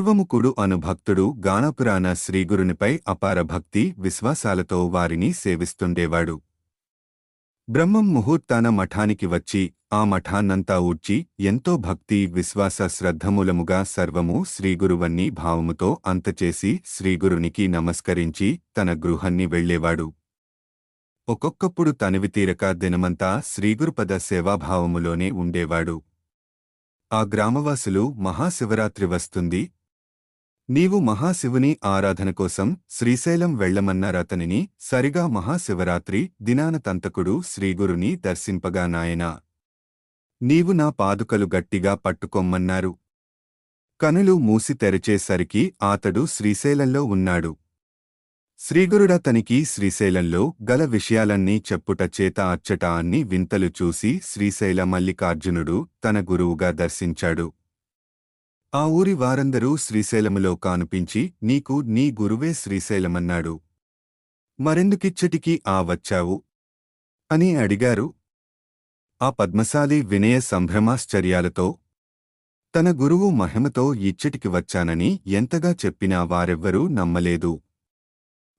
పూర్వముకుడు అను భక్తుడు గానపురాణ శ్రీగురునిపై అపార భక్తి విశ్వాసాలతో వారిని సేవిస్తుండేవాడు. బ్రహ్మం ముహూర్తాన మఠానికి వచ్చి ఆ మఠాన్నంతా ఊడ్చి ఎంతో భక్తి విశ్వాస శ్రద్ధమూలముగా సర్వము శ్రీగురువన్నీ భావముతో అంతచేసి శ్రీగురునికి నమస్కరించి తన గృహాన్ని వెళ్ళేవాడు. ఒక్కొక్కప్పుడు తనివితీరక దినమంతా శ్రీగురుపద సేవాభావములోనే ఉండేవాడు. ఆ గ్రామవాసులు మహాశివరాత్రి వస్తుంది, నీవు మహాశివుని ఆరాధన కోసం శ్రీశైలం వెళ్లమన్నారతనిని. సరిగా మహాశివరాత్రి దినాన తంతకుడు శ్రీగురుని దర్శింపగా నాయనా, నీవు నా పాదుకలు గట్టిగా పట్టుకొమ్మన్నారు. కనులు మూసి తెరచేసరికి ఆతడు శ్రీశైలంలో ఉన్నాడు. శ్రీగురుడతనికి శ్రీశైలంలో గల విషయాలన్నీ చెప్పుట చేత అచ్చట అన్ని వింతలు చూసి శ్రీశైల మల్లికార్జునుడు తన గురువుగా దర్శించాడు. ఆ ఊరి వారందరూ శ్రీశైలములో కానుపించి నీకు నీ గురువే శ్రీశైలమన్నాడు, మరెందుకిచ్చటికి వచ్చావు అని అడిగారు. ఆ పద్మశాలి వినయ సంభ్రమాశ్చర్యాలతో తన గురువు మహిమతో ఇచ్చటికి వచ్చానని ఎంతగా చెప్పినా వారెవ్వరూ నమ్మలేదు.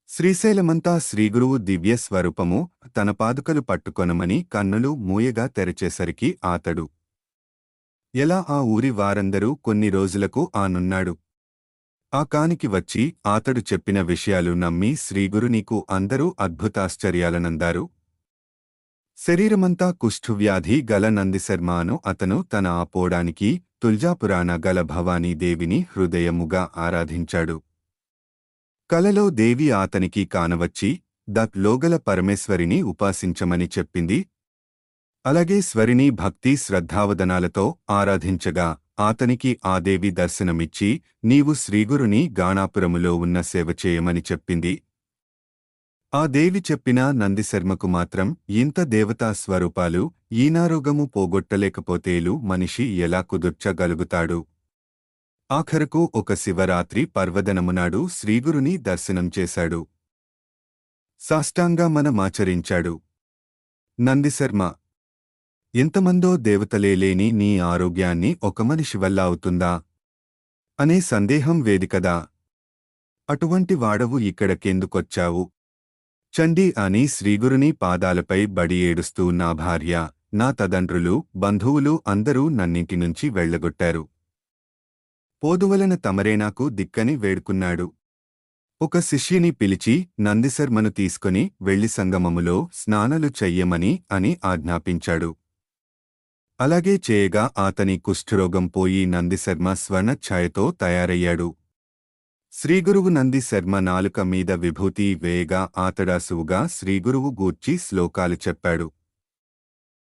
శ్రీశైలమంతా శ్రీగురువు దివ్య స్వరూపము తన పాదుకలు పట్టుకొనమని కన్నులు మూయగా తెరచేసరికి ఆతడు ఎలా ఆ ఊరి వారందరూ కొన్ని రోజులకు ఆనున్నాడు. ఆ కానికి వచ్చి ఆతడు చెప్పిన విషయాలు నమ్మి శ్రీగురునీకు అందరూ అద్భుతాశ్చర్యాలనందారు. శరీరమంతా కుష్ఠువ్యాధి గల నందిశర్మను అతను తన ఆపోడానికి తుల్జాపురాణ గల భవానీదేవిని హృదయముగా ఆరాధించాడు. కలలో దేవి ఆతనికి కానవచ్చి లోగల పరమేశ్వరిని ఉపాసించమని చెప్పింది. అలాగే స్వరిని భక్తి శ్రద్ధావదనాలతో ఆరాధించగా ఆతనికి ఆ దేవి దర్శనమిచ్చి నీవు శ్రీగురుని గాణాపురములో ఉన్న సేవ చేయమని చెప్పింది. ఆ దేవి చెప్పినా నందిశర్మకు మాత్రం ఇంత దేవతా స్వరూపాలు ఈనారోగము పోగొట్టలేకపోతేలు మనిషి ఎలా కుదుర్చగలుగుతాడు? ఆఖరకు ఒక శివరాత్రి పర్వదనమునాడు శ్రీగురుని దర్శనం చేశాడు. సాష్టాంగమనమాచరించాడు. నందిశర్మ, ఎంతమందో దేవతలే లేని నీ ఆరోగ్యాన్ని ఒక మనిషి వల్ల అవుతుందా అనే సందేహం వేదికదా? అటువంటి వాడవు ఇక్కడకెందుకొచ్చావు? చండీ అని శ్రీగురుని పాదాలపై బడి ఏడుస్తూ నా భార్య, నా తదండ్రులు, బంధువులు అందరూ నన్నింటినుంచి వెళ్లగొట్టారు. పోదువలన తమరే నాకు దిక్కని వేడుకున్నాడు. ఒక శిష్యుని పిలిచి నందిశర్మను తీసుకుని వెళ్లి సంగమములో స్నానాలు చెయ్యమని అని ఆజ్ఞాపించాడు. అలాగే చేయగా ఆతని కుష్ఠరోగం పోయి నందిశర్మ స్వర్ణఛాయతో తయారయ్యాడు. శ్రీగురువు నందిశర్మ నాలుక మీద విభూతి వేయగా ఆతడాసువుగా శ్రీగురువు గూర్చి శ్లోకాలు చెప్పాడు.